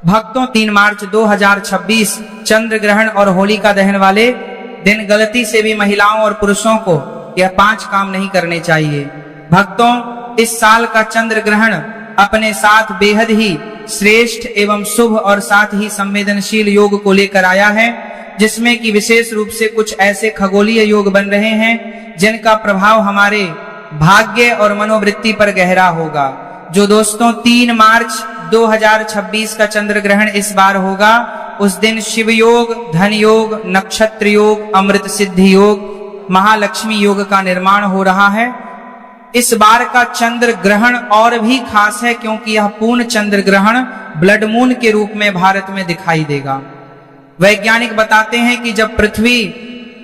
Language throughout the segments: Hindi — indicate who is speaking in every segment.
Speaker 1: भक्तों 3 मार्च 2026 चंद्र ग्रहण और होलिका दहन वाले दिन गलती से भी महिलाओं और पुरुषों को यह 5 काम नहीं करने चाहिए। भक्तों, इस साल का चंद्र ग्रहण अपने साथ बेहद ही श्रेष्ठ एवं शुभ और साथ ही संवेदनशील योग को लेकर आया है, जिसमें कि विशेष रूप से कुछ ऐसे खगोलीय योग बन रहे हैं जिनका प्रभाव हमारे भाग्य और मनोवृत्ति पर गहरा होगा। जो दोस्तों 3 मार्च 2026 का चंद्र ग्रहण इस बार होगा, उस दिन शिव योग, धन योग, नक्षत्र योग, अमृत सिद्धि योग, महालक्ष्मी योग का निर्माण हो रहा है। इस बार का चंद्र ग्रहण और भी खास है क्योंकि यह पूर्ण चंद्र ग्रहण ब्लड मून के रूप में भारत में दिखाई देगा। वैज्ञानिक बताते हैं कि जब पृथ्वी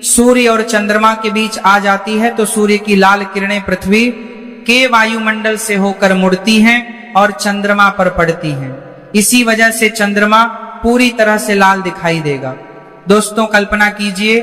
Speaker 1: सूर्य और चंद्रमा के बीच आ जाती है तो सूर्य की लाल किरणें पृथ्वी के वायुमंडल से होकर मुड़ती हैं और चंद्रमा पर पड़ती हैं। इसी वजह से चंद्रमा पूरी तरह से लाल दिखाई देगा। दोस्तों, कल्पना कीजिए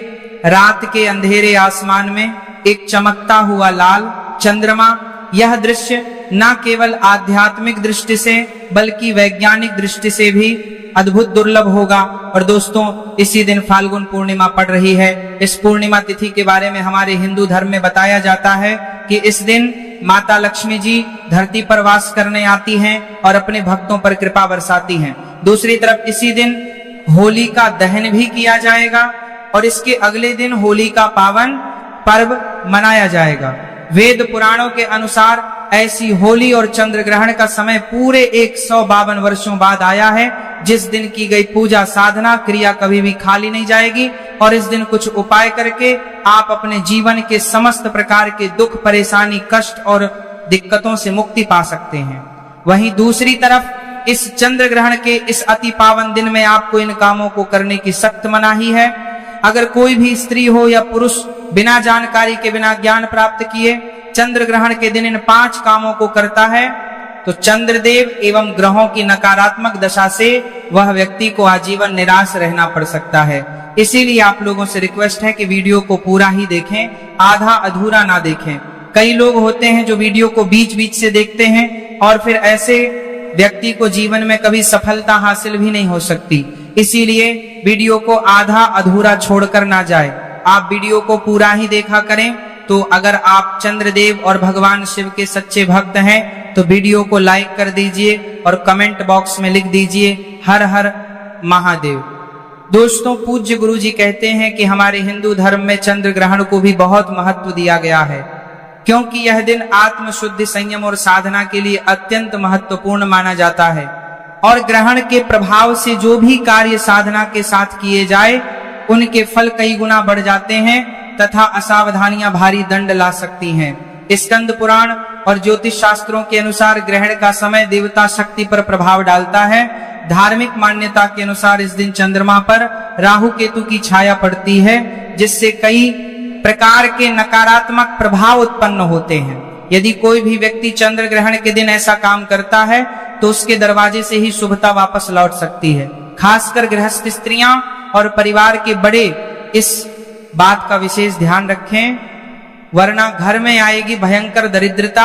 Speaker 1: रात के अंधेरे आसमान में एक चमकता हुआ लाल चंद्रमा। यह दृश्य न केवल आध्यात्मिक दृष्टि से बल्कि वैज्ञानिक दृष्टि से भी अद्भुत दुर्लभ होगा। और दोस्तों, इसी दिन फाल्गुन पूर्णिमा पड़ रही है। इस पूर्णिमा तिथि के बारे में हमारे हिंदू धर्म में बताया जाता है कि इस दिन माता लक्ष्मी जी धरती पर वास करने आती हैं और अपने भक्तों पर कृपा बरसाती हैं। दूसरी तरफ इसी दिन होली का दहन भी किया जाएगा और इसके अगले दिन होली का पावन पर्व मनाया जाएगा। वेद पुराणों के अनुसार ऐसी होली और चंद्र ग्रहण का समय पूरे 152 वर्षों बाद आया है, जिस दिन की गई पूजा साधना क्रिया कभी भी खाली नहीं जाएगी और इस दिन कुछ उपाय करके आप अपने जीवन के समस्त प्रकार के दुख, परेशानी, कष्ट और दिक्कतों से मुक्ति पा सकते हैं। वहीं दूसरी तरफ इस चंद्र ग्रहण के इस अति पावन दिन में आपको इन कामों को करने की सख्त मनाही है। अगर कोई भी स्त्री हो या पुरुष बिना जानकारी के, बिना ज्ञान प्राप्त किए चंद्र ग्रहण के दिन इन 5 कामों को करता है तो चंद्रदेव एवं ग्रहों की नकारात्मक दशा से वह व्यक्ति को आजीवन निराश रहना पड़ सकता है। इसीलिए आप लोगों से रिक्वेस्ट है कि वीडियो को पूरा ही देखें, आधा अधूरा ना देखें। कई लोग होते हैं जो वीडियो को बीच बीच से देखते हैं और फिर ऐसे व्यक्ति को जीवन में कभी सफलता हासिल भी नहीं हो सकती। इसीलिए वीडियो को आधा अधूरा छोड़कर ना जाए, आप वीडियो को पूरा ही देखा करें। तो अगर आप चंद्रदेव और भगवान शिव के सच्चे भक्त हैं तो वीडियो को लाइक कर दीजिए और कमेंट बॉक्स में लिख दीजिए हर हर महादेव। दोस्तों, पूज्य गुरु जी कहते हैं कि हमारे हिंदू धर्म में चंद्र ग्रहण को भी बहुत महत्व दिया गया है क्योंकि यह दिन आत्मशुद्धि, संयम और साधना के लिए अत्यंत महत्वपूर्ण माना जाता है और ग्रहण के प्रभाव से जो भी कार्य साधना के साथ किए जाए उनके फल कई गुना बढ़ जाते हैं तथा असावधानियां भारी दंड ला सकती हैं। स्कंद पुराण और ज्योतिष शास्त्रों के अनुसार ग्रहण का समय देवता शक्ति पर प्रभाव डालता है। धार्मिक मान्यता के अनुसार इस दिन चंद्रमा पर राहु केतु की छाया पड़ती है, जिससे कई प्रकार के नकारात्मक प्रभाव उत्पन्न होते हैं। यदि कोई भी व्यक्ति चंद्र ग्रहण के दिन ऐसा काम करता है तो उसके दरवाजे से ही शुभता वापस लौट सकती है। खासकर गृहस्थ स्त्रियां और परिवार के बड़े इस बात का विशेष ध्यान रखें, वरना घर में आएगी भयंकर दरिद्रता।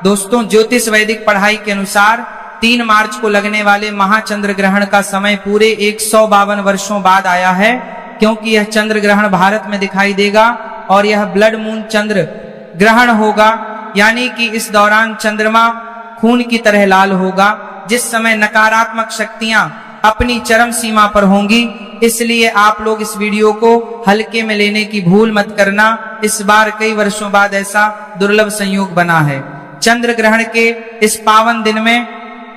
Speaker 1: दोस्तों, ज्योतिष वैदिक पढ़ाई के अनुसार 3 मार्च को लगने वाले महाचंद्र ग्रहण का समय पूरे 152 वर्षों बाद आया है क्योंकि यह चंद्र ग्रहण भारत में दिखाई देगा और यह ब्लड मून चंद्र ग्रहण होगा, यानी कि इस दौरान चंद्रमा खून की तरह लाल होगा, जिस समय नकारात्मक शक्तियां अपनी चरम सीमा पर होंगी। इसलिए आप लोग इस वीडियो को हल्के में लेने की भूल मत करना। इस बार कई वर्षों बाद ऐसा दुर्लभ संयोग बना है। चंद्र ग्रहण के इस पावन दिन में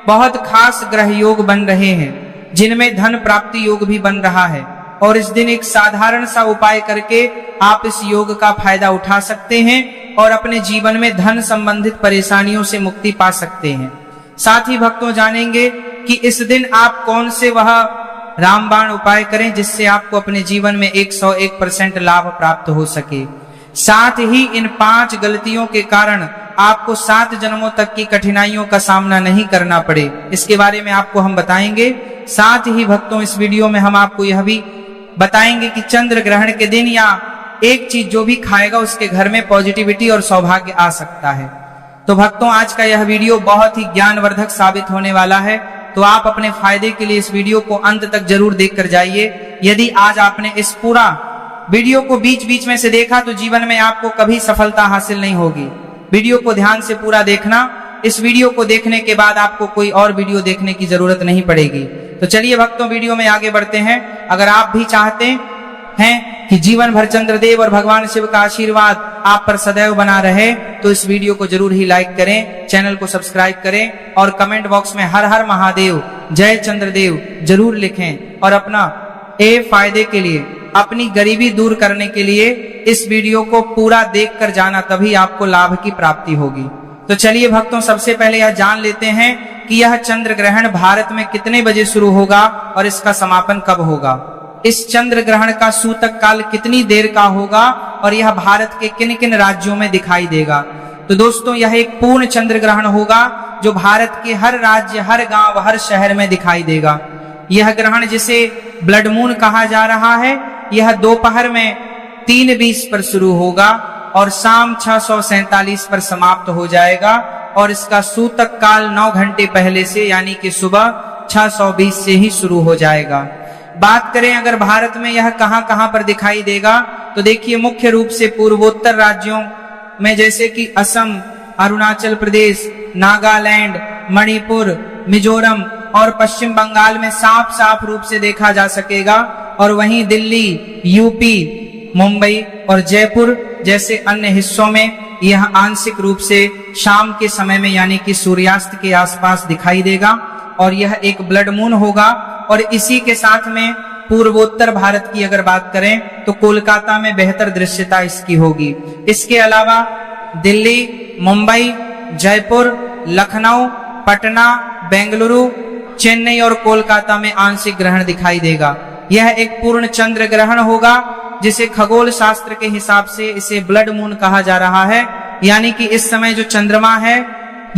Speaker 1: बहुत खास ग्रह योग बन रहे हैं, जिनमें धन प्राप्ति योग भी बन रहा है और इस दिन एक साधारण सा उपाय करके आप इस योग का फायदा उठा सकते हैं और अपने जीवन में धन संबंधित परेशानियों से मुक्ति पा सकते हैं। साथ ही भक्तों जानेंगे कि इस दिन आप कौन से वह रामबाण उपाय करें जिससे आपको अपने जीवन में 101% लाभ प्राप्त हो सके। साथ ही इन 5 गलतियों के कारण आपको 7 जन्मों तक की कठिनाइयों का सामना नहीं करना पड़े, इसके बारे में आपको हम बताएंगे। साथ ही भक्तों, इस वीडियो में हम आपको यह भी बताएंगे कि चंद्र ग्रहण के दिन या एक चीज जो भी खाएगा उसके घर में पॉजिटिविटी और सौभाग्य आ सकता है। तो भक्तों, आज का यह वीडियो बहुत ही ज्ञानवर्धक साबित होने वाला है तो आप अपने फायदे के लिए इस वीडियो को अंत तक जरूर देख कर जाइए। यदि आज आपने इस पूरा वीडियो को बीच बीच में से देखा तो जीवन में आपको कभी सफलता हासिल नहीं होगी। वीडियो को ध्यान से पूरा देखना। इस वीडियो को देखने के बाद आपको कोई और वीडियो देखने की जरूरत नहीं पड़ेगी। तो चलिए भक्तों, वीडियो में आगे बढ़ते हैं। अगर आप भी चाहते हैं कि जीवन भर चंद्रदेव और भगवान शिव का आशीर्वाद आप पर सदैव बना रहे, तो इस वीडियो को जरूर ही लाइक करें, चैनल को सब्सक्राइब करें और कमेंट बॉक्स में हर हर महादेव, जय चंद्रदेव जरूर लिखें। और अपना फायदे के लिए, अपनी गरीबी दूर करने के लिए इस वीडियो को पूरा देख कर जाना, तभी आपको लाभ की प्राप्ति होगी। तो चलिए भक्तों, सबसे पहले यह जान लेते हैं कि यह चंद्र ग्रहण भारत में कितने बजे शुरू होगा और इसका समापन कब होगा। इस चंद्र ग्रहण का सूतक काल कितनी देर का होगा और यह भारत के किन किन राज्यों में दिखाई देगा। तो दोस्तों, यह एक पूर्ण चंद्र ग्रहण होगा जो भारत के हर राज्य, हर गांव, हर शहर में दिखाई देगा। यह ग्रहण जिसे ब्लड मून कहा जा रहा है, यह दोपहर में 3:20 पर शुरू होगा और शाम 6:47 पर समाप्त हो जाएगा और इसका सूतक काल 9 घंटे पहले से यानी कि सुबह 6:20 से ही शुरू हो जाएगा। बात करें अगर भारत में यह कहां कहां पर दिखाई देगा, तो देखिए मुख्य रूप से पूर्वोत्तर राज्यों में जैसे कि असम, अरुणाचल प्रदेश, नागालैंड, मणिपुर, मिजोरम और पश्चिम बंगाल में साफ साफ रूप से देखा जा सकेगा। और वहीं दिल्ली, यूपी, मुंबई और जयपुर जैसे अन्य हिस्सों में यह आंशिक रूप से शाम के समय में यानी कि सूर्यास्त के आसपास दिखाई देगा और यह एक ब्लड मून होगा। और इसी के साथ में पूर्वोत्तर भारत की अगर बात करें तो कोलकाता में बेहतर दृश्यता इसकी होगी। इसके अलावा दिल्ली, मुंबई, जयपुर, लखनऊ, पटना, बेंगलुरु, चेन्नई और कोलकाता में आंशिक ग्रहण दिखाई देगा। यह एक पूर्ण चंद्र ग्रहण होगा जिसे खगोल शास्त्र के हिसाब से इसे ब्लड मून कहा जा रहा है, यानी कि इस समय जो चंद्रमा है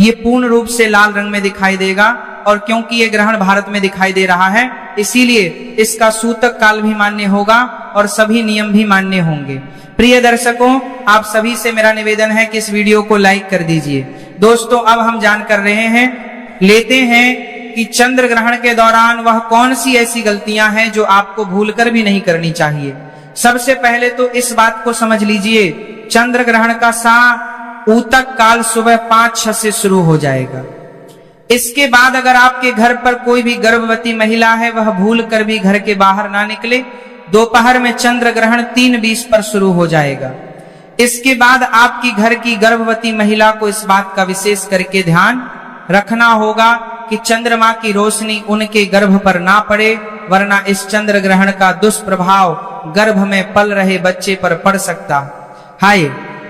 Speaker 1: ये पूर्ण रूप से लाल रंग में दिखाई देगा। और क्योंकि ये ग्रहण भारत में दिखाई दे रहा है, इसीलिए इसका सूतक काल भी मान्य होगा और सभी नियम भी मान्य होंगे। प्रिय दर्शकों, आप सभी से मेरा निवेदन है कि इस वीडियो को लाइक कर दीजिए। दोस्तों, अब हम जान कर रहे हैं, लेते हैं कि चंद्र ग्रहण के दौरान वह कौन सी ऐसी गलतियां हैं जो आपको भूलकर भी नहीं करनी चाहिए। सबसे पहले तो इस बात को समझ लीजिए, चंद्र ग्रहण का ऊतक काल सुबह 5-6 से शुरू हो जाएगा। इसके बाद अगर आपके घर पर कोई भी गर्भवती महिला है, वह भूल कर भी घर के बाहर ना निकले। दोपहर में चंद्र ग्रहण 3:20 पर शुरू हो जाएगा। इसके बाद आपकी घर की गर्भवती महिला को इस बात का विशेष करके ध्यान रखना होगा कि चंद्रमा की रोशनी उनके गर्भ पर ना पड़े, वरना इस चंद्र ग्रहण का दुष्प्रभाव गर्भ में पल रहे बच्चे पर पड़ सकता है।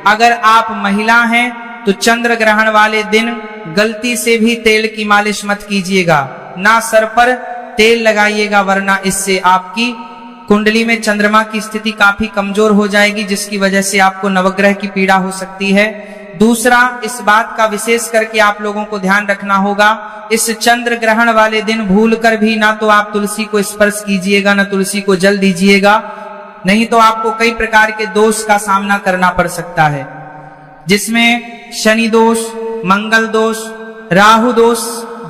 Speaker 1: अगर आप महिला हैं तो चंद्र ग्रहण वाले दिन गलती से भी तेल की मालिश मत कीजिएगा, ना सर पर तेल लगाइएगा, वरना इससे आपकी कुंडली में चंद्रमा की स्थिति काफी कमजोर हो जाएगी, जिसकी वजह से आपको नवग्रह की पीड़ा हो सकती है। दूसरा, इस बात का विशेष करके आप लोगों को ध्यान रखना होगा, इस चंद्र ग्रहण वाले दिन भूलकर भी ना तो आप तुलसी को स्पर्श कीजिएगा, ना तुलसी को जल दीजिएगा, नहीं तो आपको कई प्रकार के दोष का सामना करना पड़ सकता है, जिसमें शनि दोष, मंगल दोष, राहु दोष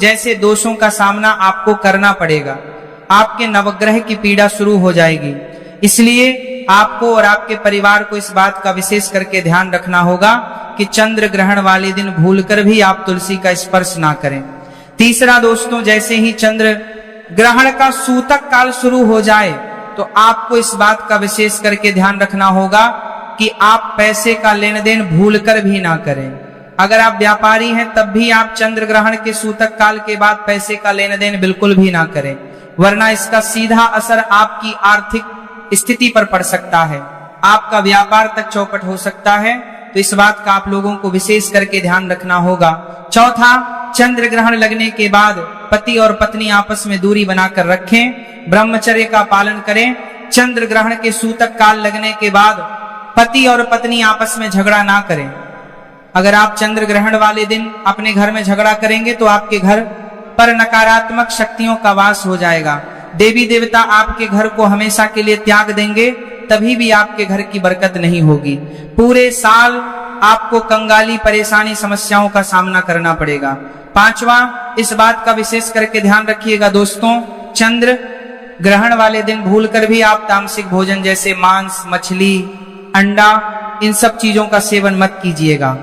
Speaker 1: जैसे दोषों का सामना आपको करना पड़ेगा। आपके नवग्रह की पीड़ा शुरू हो जाएगी। इसलिए आपको और आपके परिवार को इस बात का विशेष करके ध्यान रखना होगा कि चंद्र ग्रहण वाले दिन भूलकर भी आप तुलसी का स्पर्श ना करें। तीसरा दोस्तों, जैसे ही चंद्र ग्रहण का सूतक काल शुरू हो जाए तो आपको इस बात का विशेष करके ध्यान रखना होगा कि आप पैसे का लेन देन भूलकर भी ना करें। अगर आप व्यापारी हैं तब भी आप चंद्र ग्रहण के सूतक काल के बाद पैसे का लेन देन बिल्कुल भी ना करें, वरना इसका सीधा असर आपकी आर्थिक स्थिति पर पड़ सकता है, आपका व्यापार तक चौपट हो सकता है। तो इस बात का आप लोगों को विशेष करके ध्यान रखना होगा। चौथा, चंद्र ग्रहण लगने के बाद पति और पत्नी आपस में दूरी बनाकर रखें, ब्रह्मचर्य का पालन करें। चंद्र ग्रहण के सूतक काल लगने के बाद पति और पत्नी आपस में झगड़ा ना करें। अगर आप चंद्र ग्रहण वाले दिन अपने घर में झगड़ा करेंगे तो आपके घर पर नकारात्मक शक्तियों का वास हो जाएगा। देवी देवता आपके घर को हमेशा के लिए त्याग देंगे, तभी भी आपके घर की बरकत नहीं होगी। पूरे साल आपको कंगाली, परेशानी, समस्याओं का सामना करना पड़ेगा। पांचवा, इस बात का विशेष करके ध्यान रखिएगा दोस्तों, चंद्र ग्रहण वाले दिन भूलकर भी आप तामसिक भोजन जैसे मांस, मछली, अंडा, इन सब चीजों का सेवन मत कीजिएगा।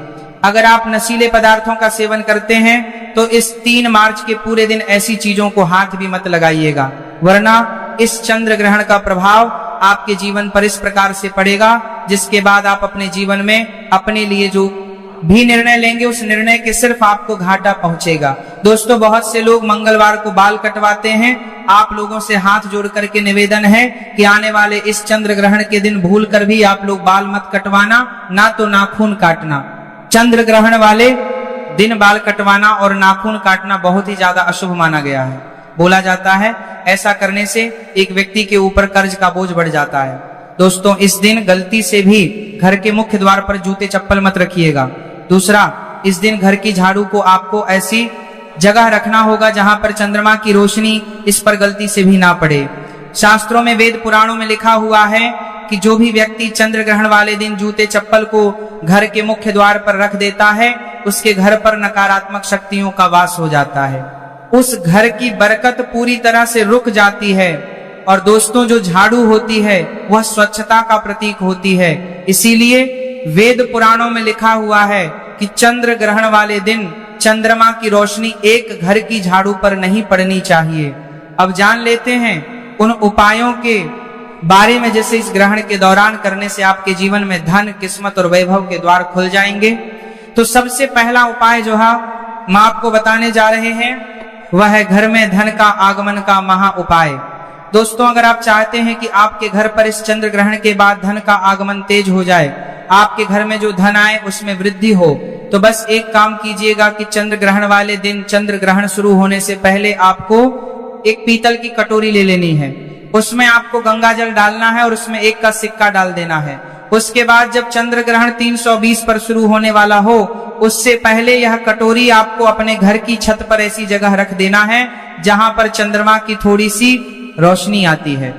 Speaker 1: अगर आप नशीले पदार्थों का सेवन करते हैं तो इस 3 मार्च के पूरे दिन ऐसी चीजों को हाथ भी मत लगाइएगा, वरना इस चंद्र ग्रहण का प्रभाव आपके जीवन पर इस प्रकार से पड़ेगा जिसके बाद आप अपने जीवन में अपने लिए जो भी निर्णय लेंगे उस निर्णय के सिर्फ आपको घाटा पहुंचेगा। दोस्तों, बहुत से लोग मंगलवार को बाल कटवाते हैं। आप लोगों से हाथ जोड़ करके निवेदन है कि आने वाले इस चंद्र ग्रहण के दिन भूल कर भी आप लोग बाल मत कटवाना, ना तो नाखून काटना। चंद्र ग्रहण वाले दिन बाल कटवाना और नाखून काटना बहुत ही ज्यादा अशुभ माना गया है। बोला जाता है ऐसा करने से एक व्यक्ति के ऊपर कर्ज का बोझ बढ़ जाता है। दोस्तों, इस दिन गलती से भी घर के मुख्य द्वार पर जूते चप्पल मत रखिएगा। दूसरा, इस दिन घर की झाड़ू को आपको ऐसी जगह रखना होगा जहां पर चंद्रमा की रोशनी इस पर गलती से भी ना पड़े। शास्त्रों में, वेद पुराणों में लिखा हुआ है कि जो भी व्यक्ति चंद्र ग्रहण वाले दिन जूते चप्पल को घर के मुख्य द्वार पर रख देता है उसके घर पर नकारात्मक शक्तियों का वास हो जाता है, उस घर की बरकत पूरी तरह से रुक जाती है। और दोस्तों, जो झाड़ू होती है वह स्वच्छता का प्रतीक होती है, इसीलिए वेद पुराणों में लिखा हुआ है कि चंद्र ग्रहण वाले दिन चंद्रमा की रोशनी एक घर की झाड़ू पर नहीं पड़नी चाहिए। अब जान लेते हैं उन उपायों के बारे में जैसे इस ग्रहण के दौरान करने से आपके जीवन में धन, किस्मत और वैभव के द्वार खुल जाएंगे। तो सबसे पहला उपाय जो है हम आपको बताने जा रहे हैं वह है घर में धन का आगमन का महा उपाय। दोस्तों, अगर आप चाहते हैं कि आपके घर पर इस चंद्र ग्रहण के बाद धन का आगमन तेज हो जाए, आपके घर में जो धन आए उसमें वृद्धि हो, तो बस एक काम कीजिएगा कि चंद्र ग्रहण वाले दिन चंद्र ग्रहण शुरू होने से पहले आपको एक पीतल की कटोरी ले लेनी है। उसमें आपको गंगा जल डालना है और उसमें 1 का सिक्का डाल देना है। उसके बाद जब चंद्र ग्रहण 320 पर शुरू होने वाला हो उससे पहले यह कटोरी आपको अपने घर की छत पर ऐसी जगह रख देना है जहां पर चंद्रमा की थोड़ी सी रोशनी आती है।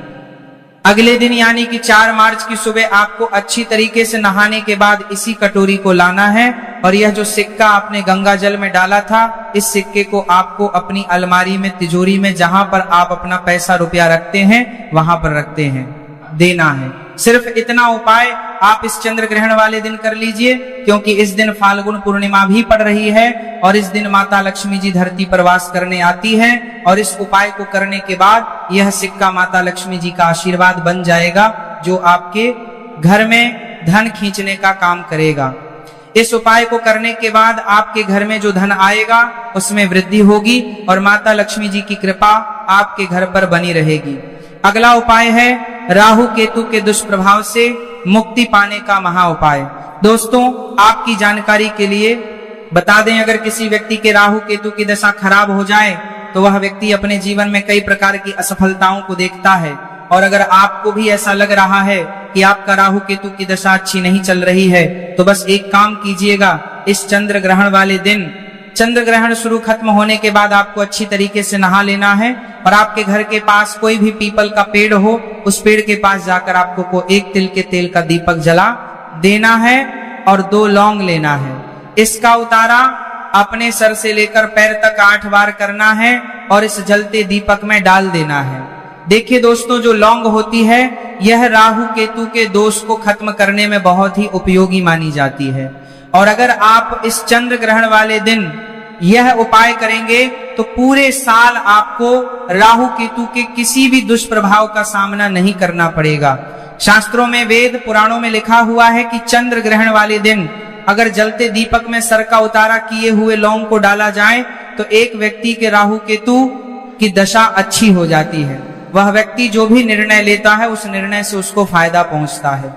Speaker 1: अगले दिन यानी कि 4 मार्च की सुबह आपको अच्छी तरीके से नहाने के बाद इसी कटोरी को लाना है और यह जो सिक्का आपने गंगा जल में डाला था इस सिक्के को आपको अपनी अलमारी में, तिजोरी में, जहां पर आप अपना पैसा रुपया रखते हैं वहां पर रखते हैं, देना है। सिर्फ इतना उपाय आप इस चंद्र ग्रहण वाले दिन कर लीजिए, क्योंकि इस दिन फाल्गुन पूर्णिमा भी पड़ रही है और इस दिन माता लक्ष्मी जी धरती पर वास करने आती है और इस उपाय को करने के बाद यह सिक्का माता लक्ष्मी जी का आशीर्वाद बन जाएगा जो आपके घर में धन खींचने का काम करेगा। इस उपाय को करने के बाद आपके घर में जो धन आएगा उसमें वृद्धि होगी और माता लक्ष्मी जी की कृपा आपके घर पर बनी रहेगी। अगला उपाय है राहु केतु के दुष्प्रभाव से मुक्ति पाने का महा उपाय। दोस्तों, आपकी जानकारी के लिए बता दें, अगर किसी व्यक्ति के राहु केतु की दशा खराब हो जाए तो वह व्यक्ति अपने जीवन में कई प्रकार की असफलताओं को देखता है। और अगर आपको भी ऐसा लग रहा है कि आपका राहु केतु की दशा अच्छी नहीं चल रही है तो बस एक काम कीजिएगा, इस चंद्र ग्रहण वाले दिन चंद्र ग्रहण शुरू खत्म होने के बाद आपको अच्छी तरीके से नहा लेना है और आपके घर के पास कोई भी पीपल का पेड़ हो उस पेड़ के पास जाकर आपको 1 तिल के तेल का दीपक जला देना है और 2 लौंग लेना है। इसका उतारा अपने सर से लेकर पैर तक 8 बार करना है और इस जलते दीपक में डाल देना है। देखिए दोस्तों, जो लौंग होती है यह राहु केतु के दोष को खत्म करने में बहुत ही उपयोगी मानी जाती है और अगर आप इस चंद्र ग्रहण वाले दिन यह उपाय करेंगे तो पूरे साल आपको राहु केतु के किसी भी दुष्प्रभाव का सामना नहीं करना पड़ेगा। शास्त्रों में, वेद पुराणों में लिखा हुआ है कि चंद्र ग्रहण वाले दिन अगर जलते दीपक में सर का उतारा किए हुए लौंग को डाला जाए तो एक व्यक्ति के राहु केतु की दशा अच्छी हो जाती है। वह व्यक्ति जो भी निर्णय लेता है उस निर्णय से उसको फायदा पहुंचता है।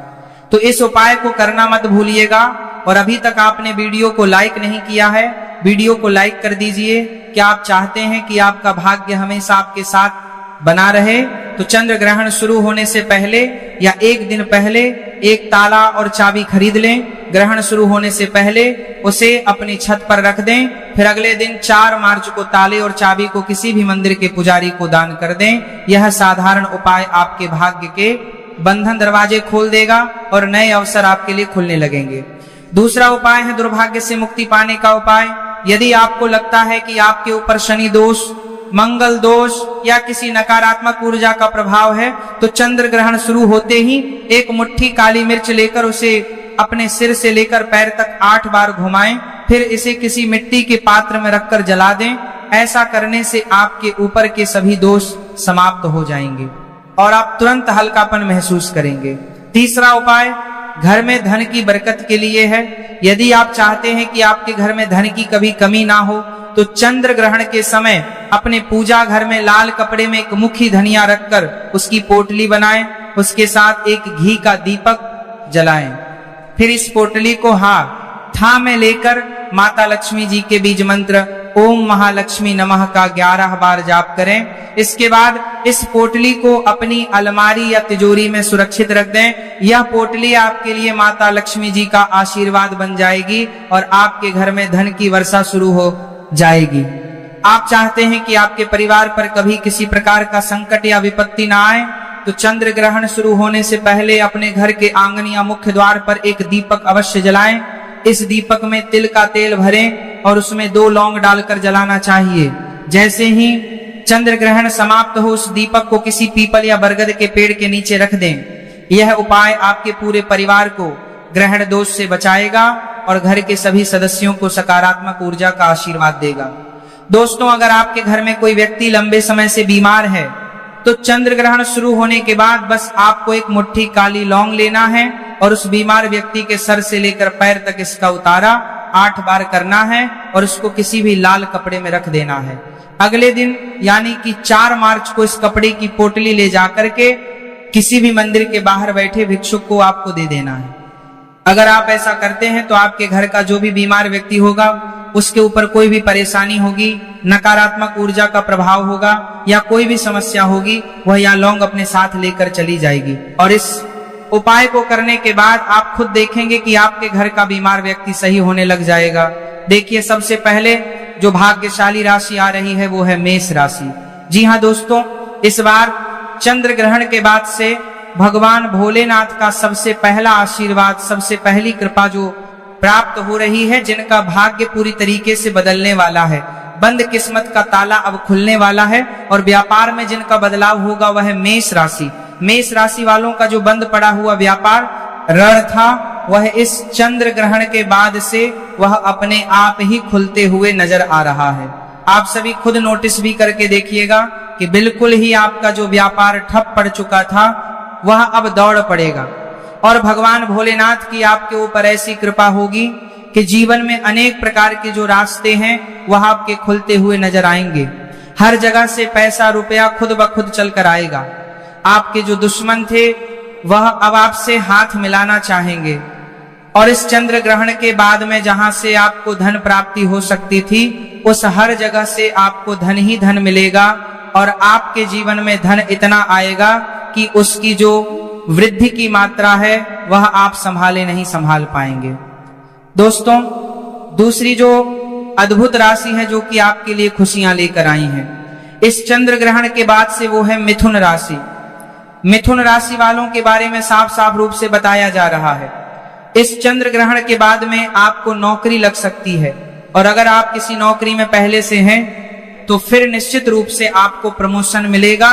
Speaker 1: तो इस उपाय को करना मत भूलिएगा। और अभी तक आपने वीडियो को लाइक नहीं किया है, वीडियो को लाइक कर दीजिए। क्या आप चाहते हैं कि आपका भाग्य हमेशा आपके साथ बना रहे? तो चंद्र ग्रहण शुरू होने से पहले या 1 दिन पहले एक ताला और चाबी खरीद लें। ग्रहण शुरू होने से पहले उसे अपनी छत पर रख दें। फिर अगले दिन 4 मार्च को ताले और चाबी को किसी भी मंदिर के पुजारी को दान कर दें। यह साधारण उपाय आपके भाग्य के बंधन दरवाजे खोल देगा और नए अवसर आपके लिए खुलने लगेंगे। दूसरा उपाय है दुर्भाग्य से मुक्ति पाने का उपाय। यदि आपको लगता है कि आपके ऊपर शनि दोष, मंगल दोष या किसी नकारात्मक ऊर्जा का प्रभाव है, तो चंद्र ग्रहण शुरू होते ही एक मुट्ठी काली मिर्च लेकर उसे अपने सिर से लेकर पैर तक 8 बार घुमाएं, फिर इसे किसी मिट्टी के पात्र में रखकर जला दें। ऐसा करने से आपके ऊपर के सभी दोष समाप्त हो जाएंगे और आप तुरंत हल्कापन महसूस करेंगे। तीसरा उपाय घर में धन की बरकत के लिए है। यदि आप चाहते हैं कि आपके घर में धन की कभी कमी ना हो, तो चंद्र ग्रहण के समय अपने पूजा घर में लाल कपड़े में एक मुट्ठी धनिया रखकर उसकी पोटली बनाएं, उसके साथ एक घी का दीपक जलाएं। फिर इस पोटली को था में लेकर माता लक्ष्मी जी के बीज मंत्र ओम महालक्ष्मी नमः का 11 बार जाप करें। इसके बाद इस पोटली को अपनी अलमारी या तिजोरी में सुरक्षित रख दें। यह पोटली आपके लिए माता लक्ष्मी जी का आशीर्वाद बन जाएगी और आपके घर में धन की वर्षा शुरू हो जाएगी। आप चाहते हैं कि आपके परिवार पर कभी किसी प्रकार का संकट या विपत्ति ना आए, तो चंद्र ग्रहण शुरू होने से पहले अपने घर के आंगन या मुख्य द्वार पर एक दीपक अवश्य जलाएं। इस दीपक में तिल का तेल भरें और उसमें 2 लौंग डालकर जलाना चाहिए। जैसे ही चंद्र ग्रहण समाप्त हो, उस दीपक को किसी पीपल या बरगद के पेड़ के नीचे रख दें। यह उपाय आपके पूरे परिवार को ग्रहण दोष से बचाएगा और घर के सभी सदस्यों को सकारात्मक ऊर्जा का आशीर्वाद देगा। दोस्तों, अगर आपके घर में कोई व्यक्ति लंबे समय से बीमार है, तो चंद्र ग्रहण शुरू होने के बाद बस आपको एक मुट्ठी काली लौंग लेना है और उस बीमार व्यक्ति के सर से लेकर पैर तक इसका उतारा 8 बार करना है और उसको किसी भी लाल कपड़े में रख देना है। अगले दिन यानी कि 4 मार्च को इस कपड़े की पोटली ले जाकर के किसी भी मंदिर के बाहर बैठे भिक्षुक को आपको दे देना है। अगर आप ऐसा करते हैं तो आपके घर का जो भी बीमार व्यक्ति होगा, उसके ऊपर कोई भी परेशानी होगी, नकारात्मक ऊर्जा का प्रभाव होगा या कोई भी समस्या होगी, वह यह लौंग अपने साथ लेकर चली जाएगी। और इस उपाय को करने के बाद आप खुद देखेंगे कि आपके घर का बीमार व्यक्ति सही होने लग जाएगा। देखिए, सबसे पहले जो भाग्यशाली राशि आ रही है वो है मेष राशि। जी हाँ दोस्तों, इस बार चंद्र ग्रहण के बाद से भगवान भोलेनाथ का सबसे पहला आशीर्वाद, सबसे पहली कृपा जो प्राप्त हो रही है, जिनका भाग्य पूरी तरीके से बदलने वाला है। बंद किस्मत का ताला अब खुलने वाला है और व्यापार में जिनका बदलाव होगा वह है मेष राशि। मेष राशि वालों का जो बंद पड़ा हुआ व्यापार ऋण था, वह इस चंद्र ग्रहण के बाद से वह अपने आप ही खुलते हुए नजर आ रहा है। आप सभी खुद नोटिस भी करके देखिएगा कि बिल्कुल ही आपका जो व्यापार ठप पड़ चुका था वह अब दौड़ पड़ेगा और भगवान भोलेनाथ की आपके ऊपर ऐसी कृपा होगी कि जीवन में अनेक प्रकार के जो रास्ते हैं वह आपके खुलते हुए नजर आएंगे। हर जगह से पैसा रुपया खुद ब खुद चल कर आएगा। आपके जो दुश्मन थे वह अब आपसे हाथ मिलाना चाहेंगे और इस चंद्र ग्रहण के बाद में जहां से आपको धन प्राप्ति हो सकती थी, उस हर जगह से आपको धन ही धन मिलेगा और आपके जीवन में धन इतना आएगा कि उसकी जो वृद्धि की मात्रा है वह आप नहीं संभाल पाएंगे। दोस्तों, दूसरी जो अद्भुत राशि है जो कि आपके लिए खुशियां लेकर आई है इस चंद्र ग्रहण के बाद से, वो है मिथुन राशि। मिथुन राशि वालों के बारे में साफ साफ रूप से बताया जा रहा है, इस चंद्र ग्रहण के बाद में आपको नौकरी लग सकती है और अगर आप किसी नौकरी में पहले से हैं तो फिर निश्चित रूप से आपको प्रमोशन मिलेगा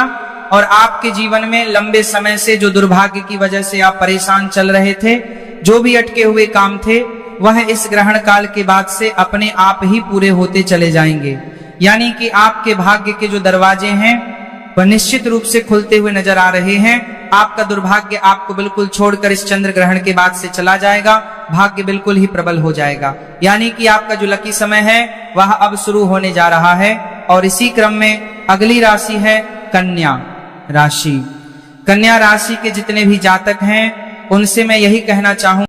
Speaker 1: और आपके जीवन में लंबे समय से जो दुर्भाग्य की वजह से आप परेशान चल रहे थे, जो भी अटके हुए काम थे, वह इस ग्रहण काल के बाद से अपने आप ही पूरे होते चले जाएंगे। यानी कि आपके भाग्य के जो दरवाजे हैं वह निश्चित रूप से खुलते हुए नजर आ रहे हैं। आपका दुर्भाग्य आपको बिल्कुल छोड़कर इस चंद्र ग्रहण के बाद से चला जाएगा, भाग्य बिल्कुल ही प्रबल हो जाएगा। यानी कि आपका जो लकी समय है वह अब शुरू होने जा रहा है। और इसी क्रम में अगली राशि है कन्या राशि। कन्या राशि के जितने भी जातक हैं उनसे मैं यही कहना चाहूं